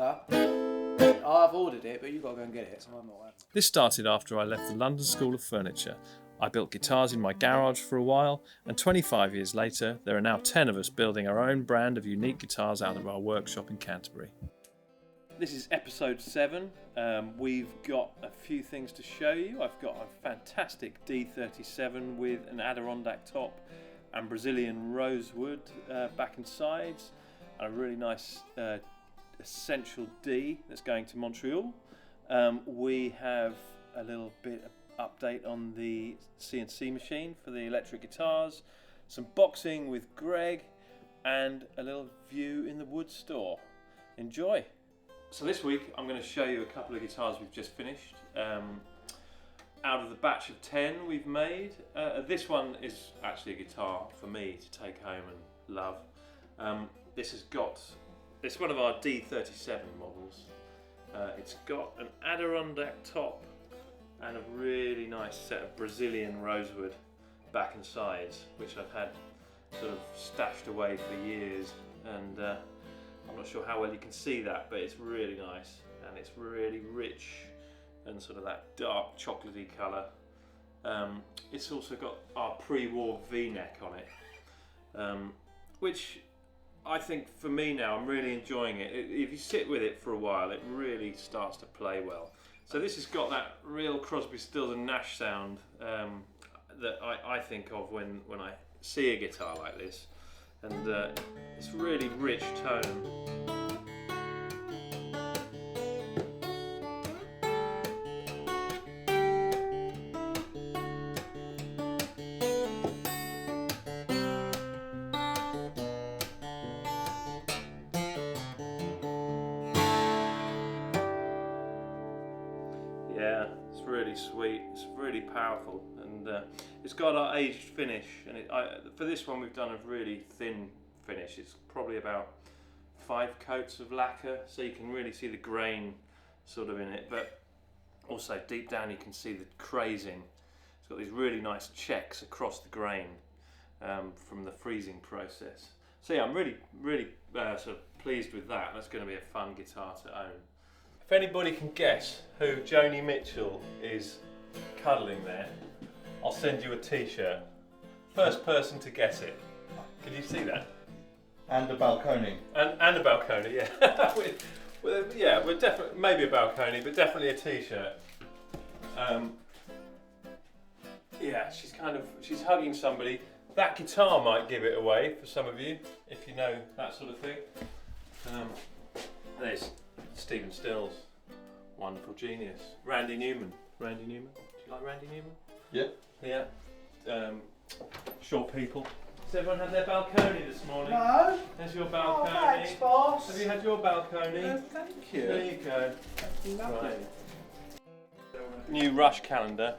replica. I've ordered it, but you've got to go and get it, so I'm not having it. This started after I left the London School of Furniture. I built guitars in my garage for a while, and 25 years later, there are now 10 of us building our own brand of unique guitars out of our workshop in Canterbury. This is episode 7. We've got a few things to show you. I've got a fantastic D37 with an Adirondack top and Brazilian Rosewood back and sides, and a really nice Essential D that's going to Montreal. We have a little bit of update on the CNC machine for the electric guitars, some boxing with Greg, and a little view in the wood store. Enjoy! So this week I'm going to show you a couple of guitars we've just finished. Out of the batch of 10 we've made, this one is actually a guitar for me to take home and love. It's one of our D37 models. It's got an Adirondack top and a really nice set of Brazilian Rosewood back and sides, which I've had sort of stashed away for years, and I'm not sure how well you can see that, but it's really nice, and it's really rich and sort of that dark chocolatey colour. It's also got our pre-war V-neck on it, which I think for me now, I'm really enjoying it. If you sit with it for a while, it really starts to play well. So this has got that real Crosby, Stills and Nash sound that I think of when I see a guitar like this. And it's really rich tone. Yeah, it's really sweet, it's really powerful, and it's got our aged finish, and for this one we've done a really thin finish. It's probably about 5 coats of lacquer, so you can really see the grain sort of in it, but also deep down you can see the crazing. It's got these really nice checks across the grain from the freezing process. So yeah, I'm really sort of pleased with that. That's going to be a fun guitar to own. If anybody can guess who Joni Mitchell is cuddling there, I'll send you a t-shirt. First person to guess it. Can you see that? And a Balconi. And a Balconi, yeah. we're definitely, maybe a Balconi, but definitely a t-shirt. Yeah, she's hugging somebody. That guitar might give it away for some of you, if you know that sort of thing. There's Stephen Stills, wonderful genius. Randy Newman. Do you like Randy Newman? Yeah. Yeah. Short people. Has everyone had their Balconi this morning? No. There's your Balconi. Oh, thanks, boss. Have you had your Balconi? Thank you. There you go. Lovely. Right. New Rush calendar.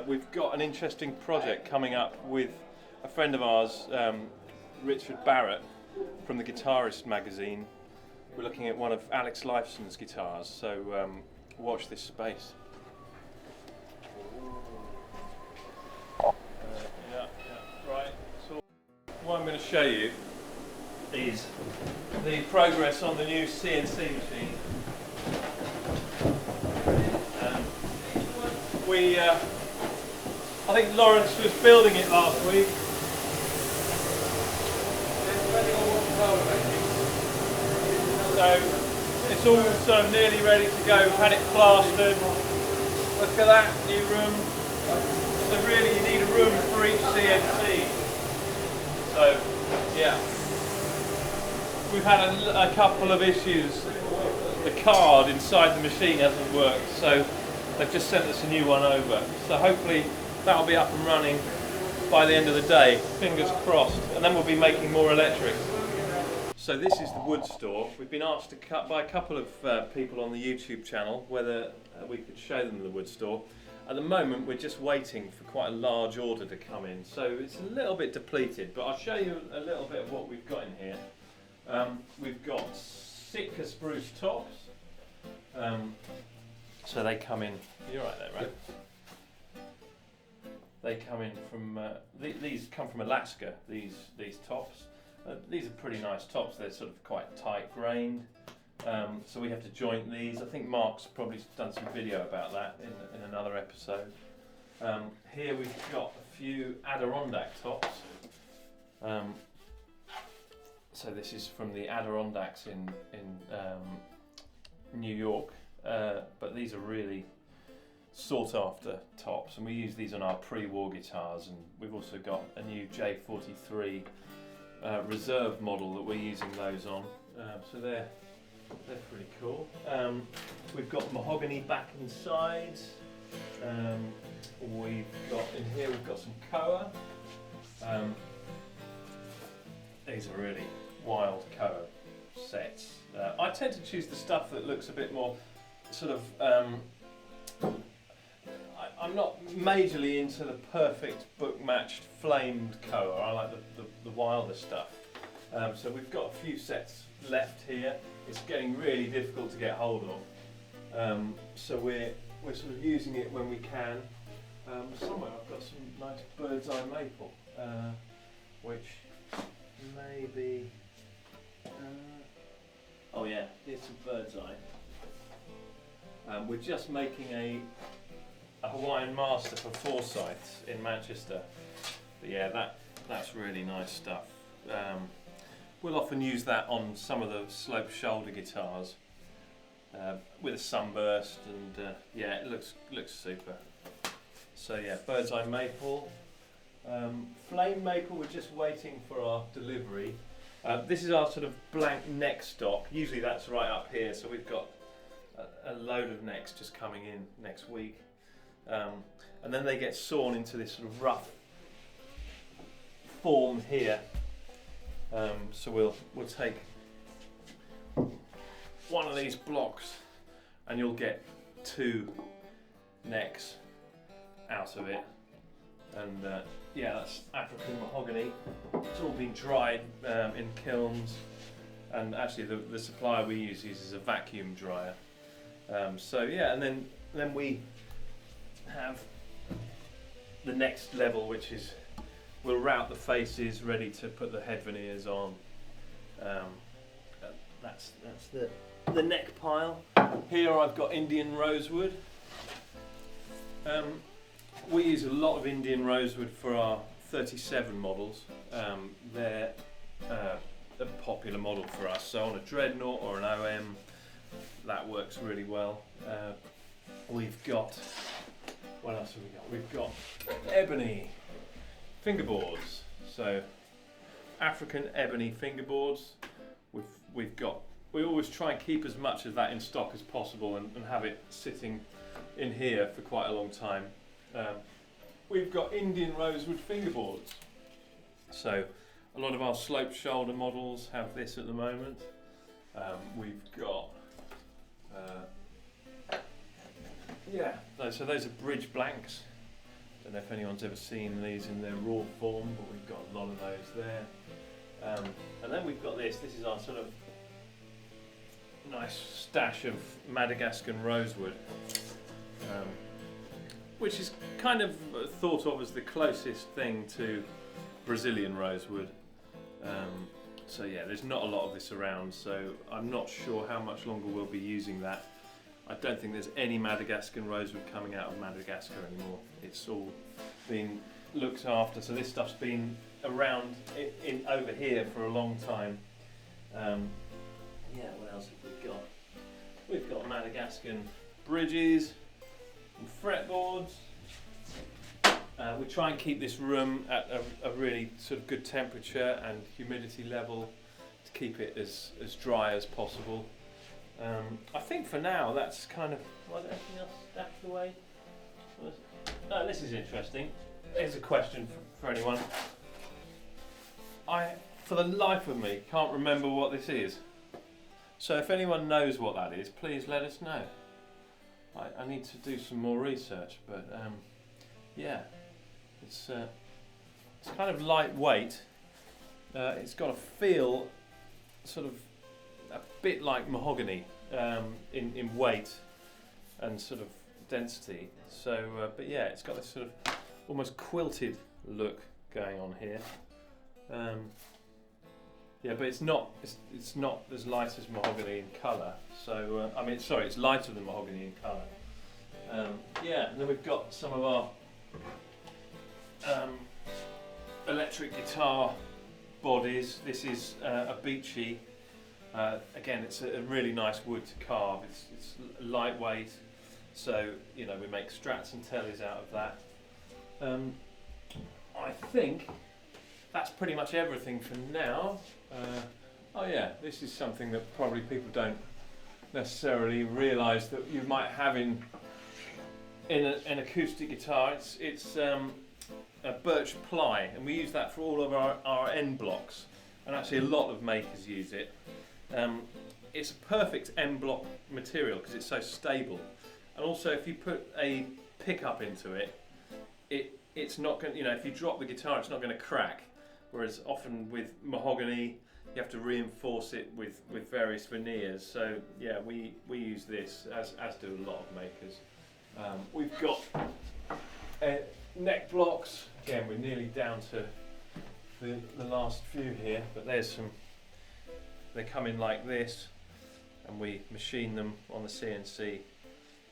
We've got an interesting project coming up with a friend of ours, Richard Barrett, from the Guitarist magazine. We're looking at one of Alex Lifeson's guitars, so watch this space. Right. So what I'm going to show you is the progress on the new CNC machine. I think Lawrence was building it last week. So it's all sort of nearly ready to go. We've had it plastered. Look at that new room. So really you need a room for each CNC. So yeah, we've had a couple of issues. The card inside the machine hasn't worked, so they've just sent us a new one over. So hopefully that'll be up and running by the end of the day. Fingers crossed. And then we'll be making more electrics. So this is the wood store. We've been asked to cut by a couple of people on the YouTube channel whether we could show them the wood store. At the moment we're just waiting for quite a large order to come in, so it's a little bit depleted, but I'll show you a little bit of what we've got in here. We've got Sitka spruce tops, so they come in, you're right there, right? They come in from, these come from Alaska, these tops. These are pretty nice tops. They're sort of quite tight grained. So we have to joint these. I think Mark's probably done some video about that in another episode. Here we've got a few Adirondack tops. So this is from the Adirondacks in New York, but these are really sought after tops, and we use these on our pre-war guitars, and we've also got a new J43 reserve model that we're using those on. So they're pretty cool. We've got mahogany back and sides. We've got in here we've got some koa. These are really wild koa sets. I tend to choose the stuff that looks a bit more sort of. I'm not majorly into the perfect book matched flamed koa. I like the wilder stuff. So we've got a few sets left here. It's getting really difficult to get hold of. So we're sort of using it when we can. Somewhere I've got some nice bird's eye maple, which may be. Oh yeah, here's some bird's eye. We're just making a Hawaiian Master for Forsyths in Manchester. But yeah, that's really nice stuff. We'll often use that on some of the sloped shoulder guitars with a sunburst, and yeah, it looks super. So yeah, bird's eye maple, flame maple. We're just waiting for our delivery. This is our sort of blank neck stock. Usually that's right up here, so we've got a load of necks just coming in next week. And then they get sawn into this sort of rough form here. So we'll take one of these blocks and you'll get 2 necks out of it. And yeah, that's African mahogany. It's all been dried in kilns, and actually the supplier we use uses a vacuum dryer. So yeah, and then we have the next level, which is we'll route the faces, ready to put the head veneers on. That's the neck pile. Here I've got Indian rosewood. We use a lot of Indian rosewood for our 37 models. They're a popular model for us. So on a Dreadnought or an OM, that works really well. We've got, what else have we got? We've got ebony fingerboards. So African ebony fingerboards. We always try and keep as much of that in stock as possible and have it sitting in here for quite a long time. We've got Indian rosewood fingerboards. So a lot of our sloped shoulder models have this at the moment. We've got so those are bridge blanks. Don't know if anyone's ever seen these in their raw form, but we've got a lot of those there. And then we've got this is our sort of nice stash of Madagascan rosewood, which is kind of thought of as the closest thing to Brazilian rosewood. So yeah, there's not a lot of this around, so I'm not sure how much longer we'll be using that. I don't think there's any Madagascan rosewood coming out of Madagascar anymore. It's all been looked after, so this stuff's been around in over here for a long time. Yeah, what else have we got? We've got Madagascan bridges and fretboards. We try and keep this room at a really sort of good temperature and humidity level to keep it as dry as possible. I think for now that's kind of. Was there anything else stashed away? Oh, this is interesting. Here's a question for anyone. I, for the life of me, can't remember what this is. So if anyone knows what that is, please let us know. I need to do some more research, but yeah, it's kind of lightweight. It's got a feel, sort of a bit like mahogany in weight and sort of density. So, but yeah, it's got this sort of almost quilted look going on here. Yeah, but it's not as light as mahogany in colour. So I mean, sorry, it's lighter than mahogany in colour. Yeah, and then we've got some of our electric guitar bodies. This is a beachy. Again, it's a really nice wood to carve. It's lightweight, so you know we make strats and tellies out of that. I think that's pretty much everything for now. Oh yeah, this is something that probably people don't necessarily realise that you might have in an acoustic guitar. It's a birch ply, and we use that for all of our end blocks, and actually a lot of makers use it. It's a perfect end block material because it's so stable, and also if you put a pickup into it, it's not going, you know, if you drop the guitar it's not going to crack, whereas often with mahogany you have to reinforce it with various veneers. So yeah, we use this as do a lot of makers. We've got neck blocks. Again, we're nearly down to the last few here, but there's some. They come in like this, and we machine them on the CNC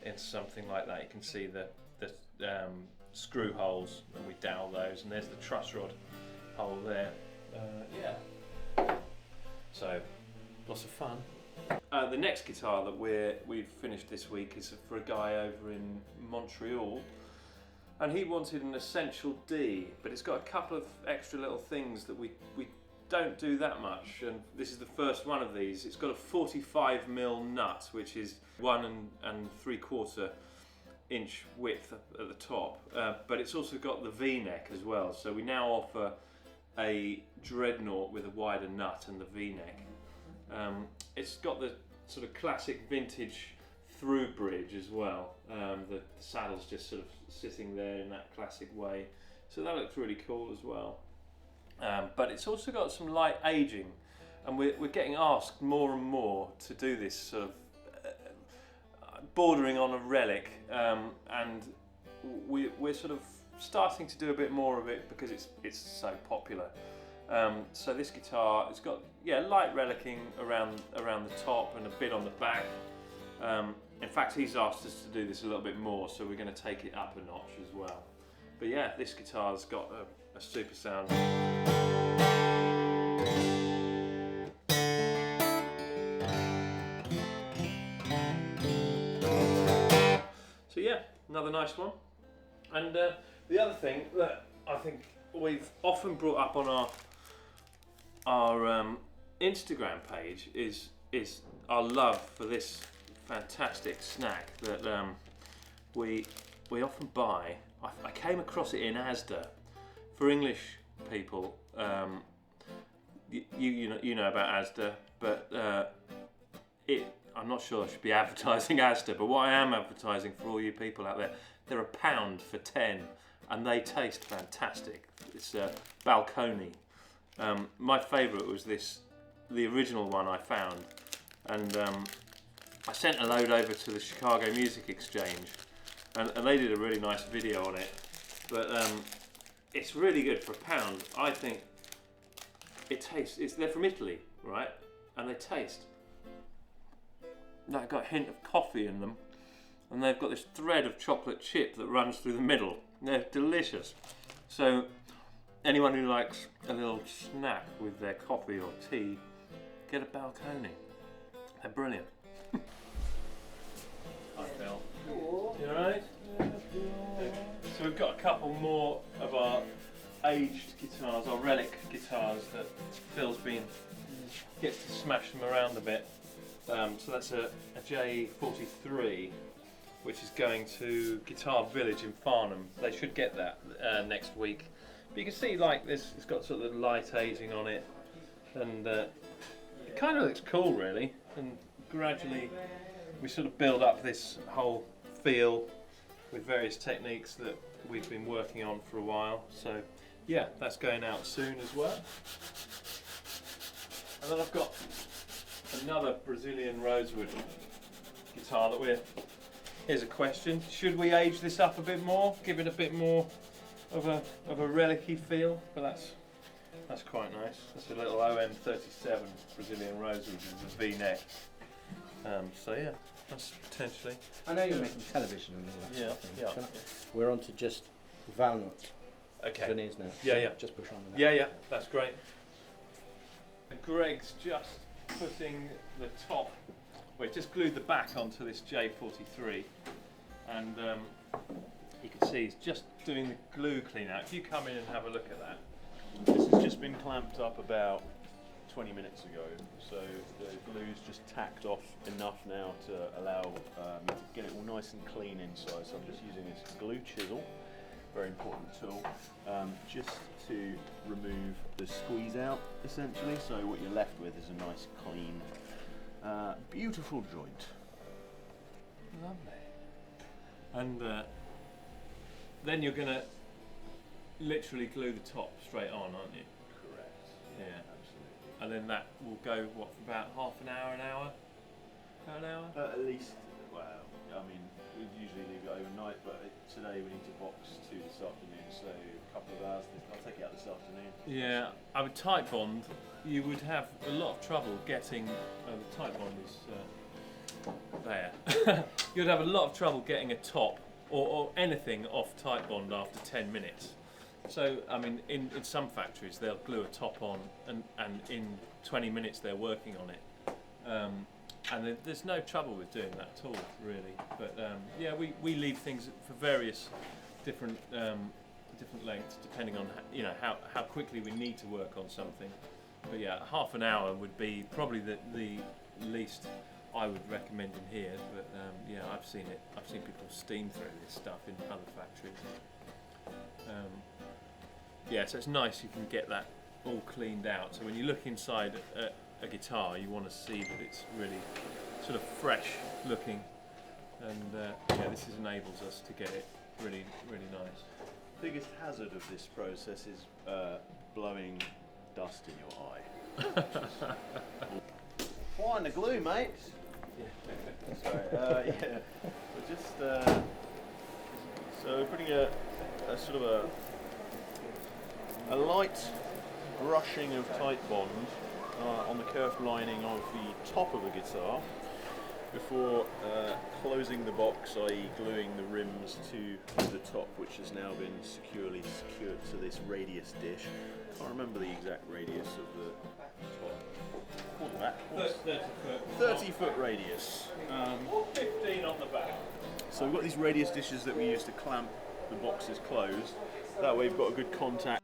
into something like that. You can see the screw holes, and we dowel those, and there's the truss rod hole there. Yeah. So lots of fun. The next guitar that we've finished this week is for a guy over in Montreal, and he wanted an Essential D, but it's got a couple of extra little things that we don't do that much, and this is the first one of these. It's got a 45mm nut, which is 1 3/4 inch width at the top, but it's also got the V-neck as well. So we now offer a dreadnought with a wider nut and the V-neck. It's got the sort of classic vintage through bridge as well. The saddle's just sort of sitting there in that classic way, so that looks really cool as well. But it's also got some light aging, and we're getting asked more and more to do this sort of bordering on a relic, and we're sort of starting to do a bit more of it because it's so popular. So this guitar, it's got light relicing around the top and a bit on the back. In fact, he's asked us to do this a little bit more, so we're going to take it up a notch as well. But yeah, this guitar's got a super sound. So yeah, another nice one. And the other thing that I think we've often brought up on our Instagram page is our love for this fantastic snack that we often buy. I came across it in Asda. For English people, you know about Asda, but I'm not sure I should be advertising Asda, but what I am advertising for all you people out there, they're £1 for 10, and they taste fantastic. It's Balconi. My favourite was the original one I found, and I sent a load over to the Chicago Music Exchange, and they did a really nice video on it. But it's really good for £1. I think it tastes. They're from Italy, right? And they taste. They've got a hint of coffee in them, and they've got this thread of chocolate chip that runs through the middle. They're delicious. So anyone who likes a little snack with their coffee or tea, get a Balconi. They're brilliant. Hi Phil. You alright? So we've got a couple more of our aged guitars, our relic guitars that Phil's gets to smash them around a bit. So that's a J43, which is going to Guitar Village in Farnham. They should get that next week. But you can see like this, it's got sort of light aging on it, and it kind of looks cool really. And gradually we sort of build up this whole feel with various techniques that we've been working on for a while. So yeah, that's going out soon as well. And then I've got another Brazilian Rosewood guitar that here's a question: should we age this up a bit more, give it a bit more of a relic-y feel? But That's quite nice. That's a little OM37 Brazilian Rosewood with a V-neck. So yeah, that's potentially. I know you're making television and all that Yeah, sort of thing. yeah. We're on to just walnut Okay. veneers now. Yeah, yeah. Just push on with that. Yeah, yeah, that's great. Greg's just putting the top. Well, he just glued the back onto this J43, and you can see he's just doing the glue clean out. If you come in and have a look at that. This has just been clamped up about 20 minutes ago, so the glue's just tacked off enough now to allow me to get it all nice and clean inside. So I'm just using this glue chisel, very important tool, just to remove the squeeze out essentially. So what you're left with is a nice clean, beautiful joint. Lovely. And then you're going to literally glue the top straight on, aren't you? Correct. Yeah. Absolutely. And then that will go, what, for about half an hour, an hour? About an hour? At least, well, I mean, we'd usually leave it overnight, but today we need to box to this afternoon, so a couple of hours. I'll take it out this afternoon. Yeah, I would type bond. You would have a lot of trouble getting. The type bond is there. You'd have a lot of trouble getting a top or anything off type bond after 10 minutes. So, I mean, in some factories they'll glue a top on, and in 20 minutes they're working on it. And there's no trouble with doing that at all, really. But yeah, we leave things for various different lengths, depending on how quickly we need to work on something. But yeah, half an hour would be probably the least I would recommend in here. But yeah, I've seen people steam through this stuff in other factories. Yeah, so it's nice you can get that all cleaned out. So when you look inside a guitar, you want to see that it's really sort of fresh looking, and yeah, this enables us to get it really, really nice. Biggest hazard of this process is blowing dust in your eye. Find the glue, mate. Sorry. Yeah, we're just so we're putting a sort of a light brushing of tight bond on the kerf lining of the top of the guitar before closing the box, i.e. gluing the rims to the top, which has now been securely secured to this radius dish. I can't remember the exact radius of the top. Or the back. 30 foot radius. 15 on the back. So we've got these radius dishes that we use to clamp the boxes closed. That way we've got a good contact.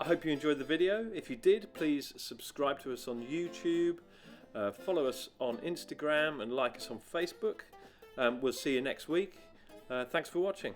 I hope you enjoyed the video. If you did, please subscribe to us on YouTube, follow us on Instagram, and like us on Facebook. We'll see you next week. Thanks for watching.